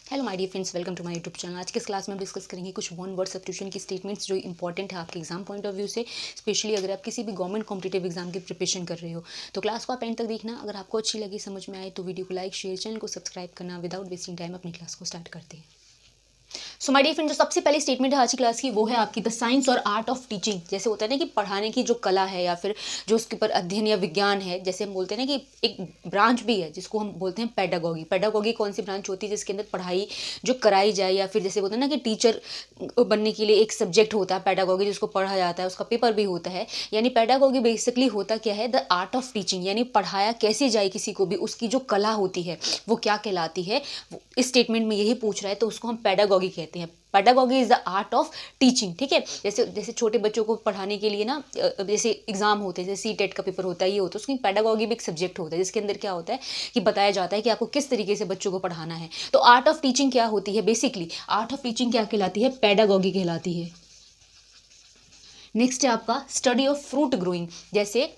Hello my dear friends, welcome to my YouTube channel. आज के इस क्लास में हम डिस्कस करेंगे कुछ वन वर्ड सब्स्टिट्यूशन की स्टेटमेंट्स जो इंपॉर्टेंट है आपके एग्जाम पॉइंट ऑफ व्यू से, स्पेशली अगर आप किसी भी गवर्नमेंट कॉम्पिटिटिव एग्जाम की प्रिपरेशन कर रहे हो। तो क्लास को आप एंड तक देखना। अगर आपको अच्छी लगी, समझ में आए तो वीडियो को लाइक, शेयर, चैनल को सब्सक्राइब करना। विदाउट वेस्टिंग टाइम अपनी क्लास को स्टार्ट करते हैं। सो माय डियर फ्रेंड, जो सबसे पहली स्टेटमेंट है आज की क्लास की वो है आपकी द साइंस और आर्ट ऑफ टीचिंग। जैसे होता है ना कि पढ़ाने की जो कला है या फिर जो उसके ऊपर अध्ययन या विज्ञान है, जैसे हम बोलते हैं ना कि एक ब्रांच भी है जिसको हम बोलते हैं पेडागॉगी। पेडागॉगी कौन सी ब्रांच होती है जिसके अंदर पढ़ाई जो कराई जाए, या फिर जैसे बोलते हैं ना कि टीचर बनने के लिए एक सब्जेक्ट होता है पेडागॉगी जिसको पढ़ा जाता है, उसका पेपर भी होता है। यानी पेडागॉगी बेसिकली होता क्या है, द आर्ट ऑफ टीचिंग, यानी पढ़ाया कैसे जाए किसी को भी, उसकी जो कला होती है वो क्या कहलाती है। इस स्टेटमेंट में यही पूछ रहा है, तो उसको हम पेडागॉगी कहते हैं। Pedagogy is the art of teaching. ठीक है, जैसे जैसे छोटे बच्चों को पढ़ाने के लिए ना, जैसे एग्जाम होते हैं, जैसे सीटेट का पेपर होता है, ये होता है, उसकी पेडागॉगी भी एक सब्जेक्ट होता है जिसके अंदर क्या होता है कि बताया जाता है कि आपको किस तरीके से बच्चों को पढ़ाना है। तो आर्ट ऑफ टीचिंग क्या होती है, बेसिकली आर्ट ऑफ टीचिंग क्या कहलाती है, पेडागॉगी कहलाती है। नेक्स्ट है आपका स्टडी ऑफ फ्रूट ग्रोइंग। जैसे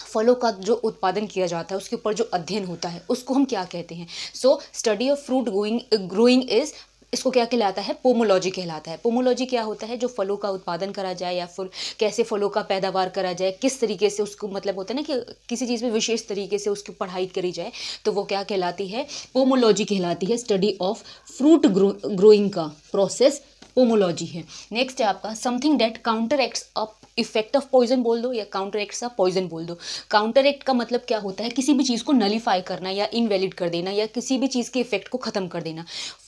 फलों का जो उत्पादन किया जाता है उसके ऊपर जो अध्ययन होता है उसको हम क्या कहते हैं। So study of fruit growing is, इसको क्या कहलाता है, पोमोलॉजी कहलाता है। पोमोलॉजी क्या होता है, जो फलों का उत्पादन करा जाए या फिर कैसे फलों का पैदावार करा जाए, किस तरीके से उसको, मतलब होता है ना कि किसी चीज़ में विशेष तरीके से उसकी पढ़ाई करी जाए, तो वो क्या कहलाती है, पोमोलॉजी कहलाती है। स्टडी ऑफ फ्रूट ग्रोइंग का प्रोसेस पोमोलॉजी है। नेक्स्ट है आपका something that counteracts up effect of poison बोल दो, या काउंटर एक्ट्स ऑफ पॉइजन बोल दो। काउंटर एक्ट का मतलब क्या होता है, किसी भी चीज़ को नलीफाई करना या इनवैलिड कर देना, या किसी भी चीज़ के इफेक्ट को ख़त्म कर देना।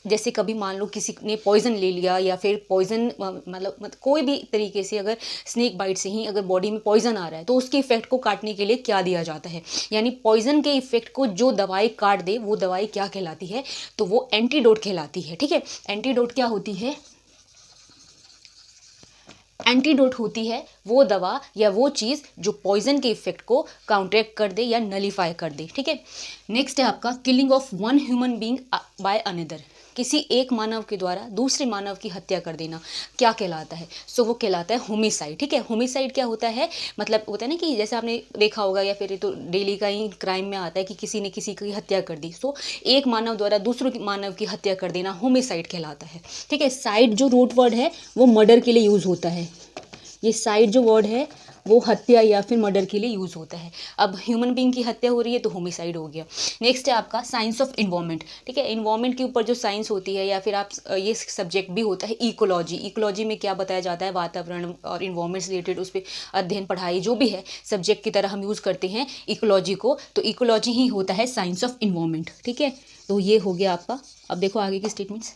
जैसे कभी मान लो किसी ने पॉइजन ले लिया, या फिर पॉइजन मतलब कोई भी तरीके से अगर स्नेक बाइट से ही अगर बॉडी में पॉइजन आ रहा है तो उसके इफेक्ट को काटने के लिए क्या दिया जाता है, यानी पॉइजन के इफेक्ट को जो दवाई काट दे वो दवाई क्या कहलाती है, तो वो एंटीडोट कहलाती है। ठीक है, एंटीडोट क्या होती है, एंटीडोट होती है वो दवा या वो चीज़ जो पॉइजन के इफेक्ट को काउंटरैक्ट कर दे या नलीफाई कर दे। ठीक है, नेक्स्ट है आपका killing of one human being by another. किसी एक मानव के द्वारा दूसरे मानव की हत्या कर देना क्या कहलाता है, सो वो कहलाता है होमिसाइड। ठीक है, होमिसाइड क्या होता है, मतलब होता है ना कि जैसे आपने देखा होगा या फिर ये तो डेली का ही क्राइम में आता है कि किसी ने किसी की हत्या कर दी, सो एक मानव द्वारा दूसरे मानव की हत्या कर देना होमिसाइड कहलाता है। ठीक है, साइड जो रूट वर्ड है वो मर्डर के लिए यूज़ होता है। ये साइड जो वर्ड है वो हत्या या फिर मर्डर के लिए यूज़ होता है। अब ह्यूमन बीइंग की हत्या हो रही है तो होमिसाइड हो गया। नेक्स्ट है आपका साइंस ऑफ इन्वायरमेंट। ठीक है, इन्वायरमेंट के ऊपर जो साइंस होती है, या फिर आप ये सब्जेक्ट भी होता है इकोलॉजी। इकोलॉजी में क्या बताया जाता है, वातावरण और इन्वायरमेंट से रिलेटेड उस पर अध्ययन पढ़ाई जो भी है सब्जेक्ट की तरह हम यूज़ करते हैं इकोलॉजी को, तो इकोलॉजी ही होता है साइंस ऑफ इन्वायरमेंट। ठीक है, तो ये हो गया आपका। अब देखो आगे की statements.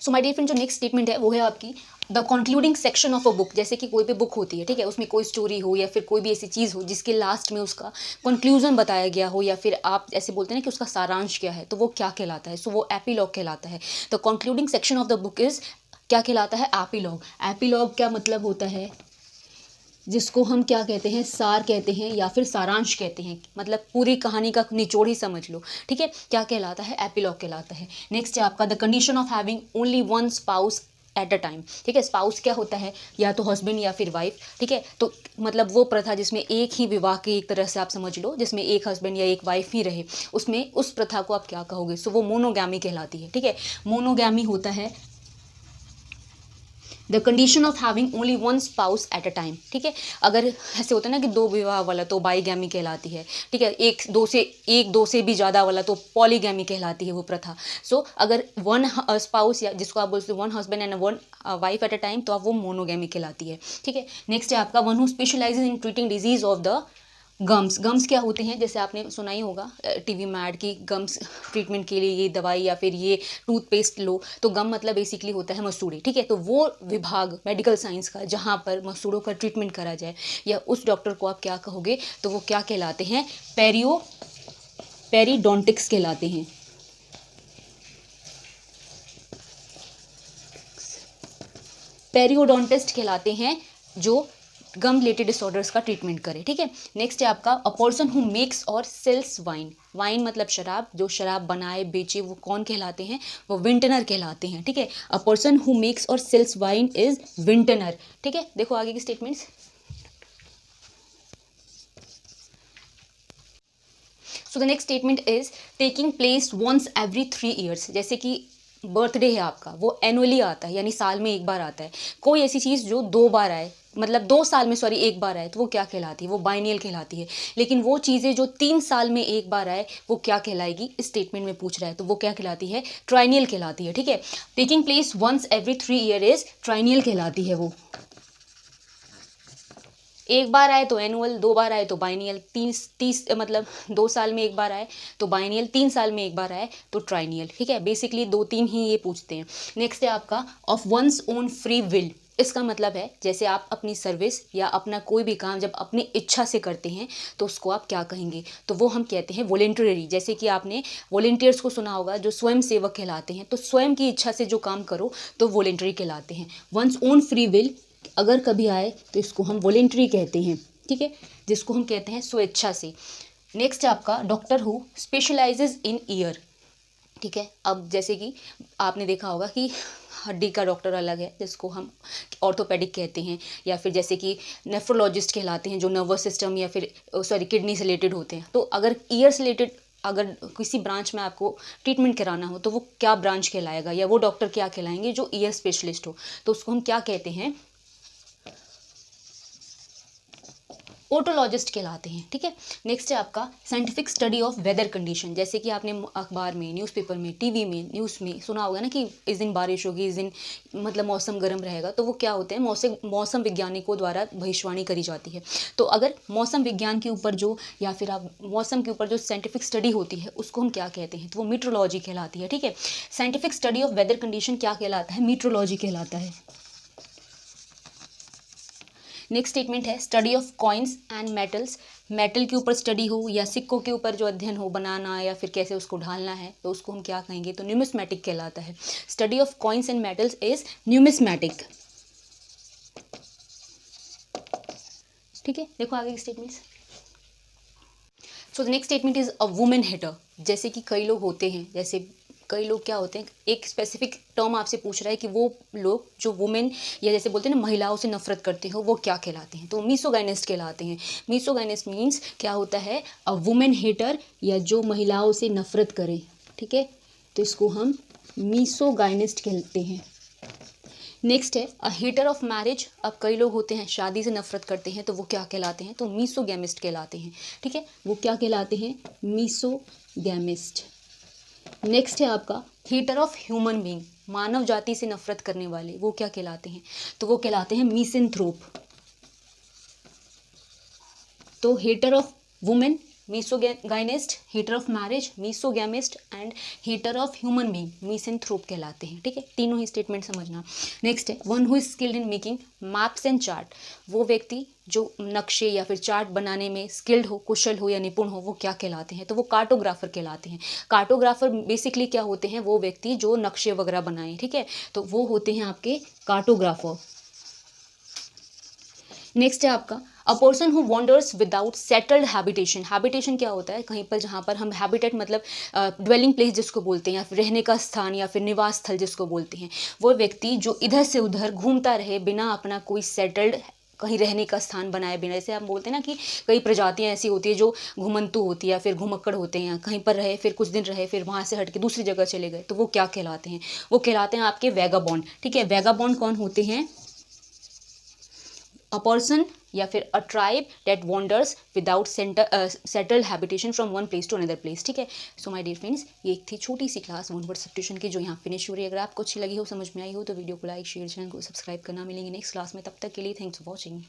So my dear friend, जो नेक्स्ट स्टेटमेंट है वो है आपकी the concluding section of a book. जैसे कि कोई भी बुक होती है, ठीक है, उसमें कोई स्टोरी हो या फिर कोई भी ऐसी चीज़ हो जिसके लास्ट में उसका कंक्लूजन बताया गया हो, या फिर आप ऐसे बोलते हैं ना कि उसका सारांश क्या है, तो वो क्या कहलाता है, सो वो एपीलॉग कहलाता है। तो concluding section of the book is क्या कहलाता है, एपीलॉग। एपीलॉग क्या मतलब होता है, जिसको हम क्या कहते हैं, सार कहते हैं या फिर सारांश कहते हैं, मतलब पूरी कहानी का निचोड़ ही समझ लो। ठीक है, क्या कहलाता है, एपीलॉग कहलाता है। नेक्स्ट है आपका the condition of having only one spouse at a time. ठीक है, स्पाउस क्या होता है, या तो हस्बैंड या फिर वाइफ। ठीक है, तो मतलब वो प्रथा जिसमें एक ही विवाह की, एक तरह से आप समझ लो जिसमें एक हस्बैंड या एक वाइफ ही रहे, उसमें उस प्रथा को आप क्या कहोगे, सो वो मोनोगैमी कहलाती है। ठीक है, मोनोगैमी होता है the condition of having only one spouse at a time. ठीक है, अगर ऐसे होता है ना कि दो विवाह वाला तो बाईगैमी कहलाती है। ठीक है, एक दो से भी ज़्यादा वाला तो पॉलीगैमी कहलाती है वो प्रथा। सो अगर वन स्पाउस, या जिसको आप बोलते हो one husband and one wife at a time, तो आप वो मोनोगैमी कहलाती है। ठीक है, नेक्स्ट है आपका one who specialises in treating disease of the gums. Gums क्या होते हैं, जैसे आपने सुना ही होगा टीवी में ऐड की गम्स ट्रीटमेंट के लिए ये दवाई या फिर ये टूथपेस्ट लो, तो गम मतलब बेसिकली होता है मसूड़े। ठीक है, तो वो विभाग मेडिकल साइंस का जहाँ पर मसूड़ों का ट्रीटमेंट करा जाए, या उस डॉक्टर को आप क्या कहोगे, तो वो क्या कहलाते हैं, पेरिडोंटिक्स कहलाते हैं। पेरियोडोंटिस्ट कहलाते हैं जो गम रिलेटेड डिसऑर्डर्स का ट्रीटमेंट करे। ठीक है, नेक्स्ट है आपका अ पर्सन हु मेक्स और सेल्स वाइन। वाइन मतलब शराब, जो शराब बनाए बेचे वो कौन कहलाते हैं, वो विंटनर कहलाते हैं। ठीक है, अ पर्सन हु मेक्स और सेल्स वाइन इज विंटनर। ठीक है, देखो आगे की statements. So the next statement is taking place once every 3 years. जैसे कि बर्थडे है आपका, वो एनुअली आता है, यानी साल में एक बार आता है। कोई ऐसी चीज़ जो 2 बार आए, मतलब 2 साल में सॉरी एक बार आए, तो वो क्या कहलाती है? वो बाइनियल कहलाती है। लेकिन वो चीज़ें जो 3 साल में एक बार आए, वो क्या कहलाएगी? इस स्टेटमेंट में पूछ रहा है, तो वो क्या कहलाती है? ट्राइनियल कहलाती है। ठीक है, taking place once every 3 year is triennial कहलाती है वो। एक बार आए तो एनुअल, 2 बार आए तो बाइनियल, 30 मतलब 2 साल में एक बार आए तो बाइनियल, 3 साल में एक बार आए तो ट्राइनियल। ठीक है, बेसिकली 2-3 ही ये पूछते हैं। नेक्स्ट है आपका of one's own free will. इसका मतलब है जैसे आप अपनी सर्विस या अपना कोई भी काम जब अपनी इच्छा से करते हैं तो उसको आप क्या कहेंगे? तो वो हम कहते हैं वॉलेंटरी। जैसे कि आपने वॉलेंटियर्स को सुना होगा, जो स्वयं सेवक कहलाते हैं। तो स्वयं की इच्छा से जो काम करो तो वॉलेंटरी कहलाते हैं। वंस ओन फ्री विल अगर कभी आए तो इसको हम वॉलेंटरी कहते हैं। ठीक है, जिसको हम कहते हैं स्वेच्छा से। नेक्स्ट है आपका doctor who specialises in year. ठीक है, अब जैसे कि आपने देखा होगा कि हड्डी का डॉक्टर अलग है, जिसको हम ऑर्थोपेडिक कहते हैं, या फिर जैसे कि नेफ्रोलॉजिस्ट कहलाते हैं, जो नर्वस सिस्टम या फिर सॉरी किडनी से रिलेटेड होते हैं। तो अगर ईयर से रिलेटेड अगर किसी ब्रांच में आपको ट्रीटमेंट कराना हो तो वो क्या ब्रांच कहलाएगा, या वो डॉक्टर क्या कहलाएंगे जो ईयर स्पेशलिस्ट हो? तो उसको हम क्या कहते हैं? ओटोलॉजिस्ट कहलाते हैं। ठीक है, नेक्स्ट है आपका scientific study of weather condition. जैसे कि आपने अखबार में, न्यूज़पेपर में, टीवी में, न्यूज़ में सुना होगा ना कि इस दिन बारिश होगी, इस दिन मतलब मौसम गर्म रहेगा। तो वो क्या होते हैं? मौसम वैज्ञानिकों द्वारा भविष्यवाणी करी जाती है। तो अगर मौसम विज्ञान के ऊपर जो, या फिर आप मौसम के ऊपर जो साइंटिफिक स्टडी होती है उसको हम क्या कहते हैं? तो वो मीट्रोलॉजी कहलाती है। ठीक है, scientific study of weather condition क्या कहलाता है? मीट्रोलॉजी कहलाता है। नेक्स्ट स्टेटमेंट है study of coins and metals. Metal के ऊपर स्टडी हो या सिक्कों के ऊपर जो अध्ययन हो, बनाना या फिर कैसे उसको ढालना है, तो उसको हम क्या कहेंगे? तो न्यूमिस्मेटिक कहलाता है। Study of coins and metals is numismatic. ठीक है, देखो आगे के statements. So the next statement is a woman hater. जैसे कि कई लोग होते हैं, जैसे कई लोग क्या होते हैं, एक स्पेसिफिक टर्म आपसे पूछ रहा है कि वो लोग जो वुमेन या जैसे बोलते हैं ना महिलाओं से नफरत करते हो, वो क्या कहलाते हैं? तो मिसोगाइनिस्ट कहलाते हैं। मिसोगाइनिस्ट मीन्स क्या होता है? अ वुमेन हेटर, या जो महिलाओं से नफरत करे। ठीक है, तो इसको हम मिसोगाइनिस्ट कहते हैं। नेक्स्ट है अ हेटर ऑफ मैरिज। अब कई लोग होते हैं शादी से नफरत करते हैं, तो वो क्या कहलाते हैं? तो मिसोगैमिस्ट कहलाते हैं। ठीक है, वो क्या कहलाते हैं? मिसोगैमिस्ट। नेक्स्ट है आपका हेटर ऑफ ह्यूमन बीइंग। मानव जाति से नफरत करने वाले, वो क्या कहलाते हैं? तो वो कहलाते हैं मिसेंथ्रोप। तो hater of women misogynist, hater of marriage misogamist, and hater of human being misanthrope कहलाते हैं। ठीक है, तीनों ही स्टेटमेंट समझना। नेक्स्ट है one who is skilled in making maps and chart. वो व्यक्ति जो नक्शे या फिर चार्ट बनाने में स्किल्ड हो, कुशल हो या निपुण हो, वो क्या कहलाते हैं? तो वो कार्टोग्राफर कहलाते हैं। कार्टोग्राफर बेसिकली क्या होते हैं? वो व्यक्ति जो नक्शे वगैरह बनाए। ठीक है, तो वो होते हैं आपके कार्टोग्राफर। नेक्स्ट है आपका a person who wanders without settled habitation. Habitation क्या होता है? कहीं पर जहाँ पर हम हैबिटेट मतलब ड्वेलिंग प्लेस जिसको बोलते हैं, या फिर रहने का स्थान या फिर निवास स्थल जिसको बोलते हैं। वो व्यक्ति जो इधर से उधर घूमता रहे बिना अपना कोई सेटल्ड कहीं रहने का स्थान बनाए बिना। जैसे हम बोलते हैं ना कि कई प्रजातियां ऐसी होती है जो घुमंतु होती है या फिर घुमक्कड़ होते हैं, कहीं पर रहे फिर कुछ दिन रहे फिर वहाँ से हट के दूसरी जगह चले गए, तो वो क्या कहलाते हैं? वो कहलाते हैं आपके वैगाबॉन्ड। ठीक है, वैगाबॉन्ड कौन होते हैं? अ पर्सन या फिर a tribe that wanders without settled habitation from one place to another place. ठीक है, सो माय डियर फ्रेंड्स, ये एक थी छोटी सी क्लास वन वर्ड सब्स्टिट्यूशन की जो यहाँ फिनिश हो रही है। अगर आपको अच्छी लगी हो, समझ में आई हो, तो वीडियो को लाइक, शेयर, चैनल को सब्सक्राइब करना। मिलेंगे नेक्स्ट क्लास में, तब तक के लिए थैंक्स फॉर वॉचिंग।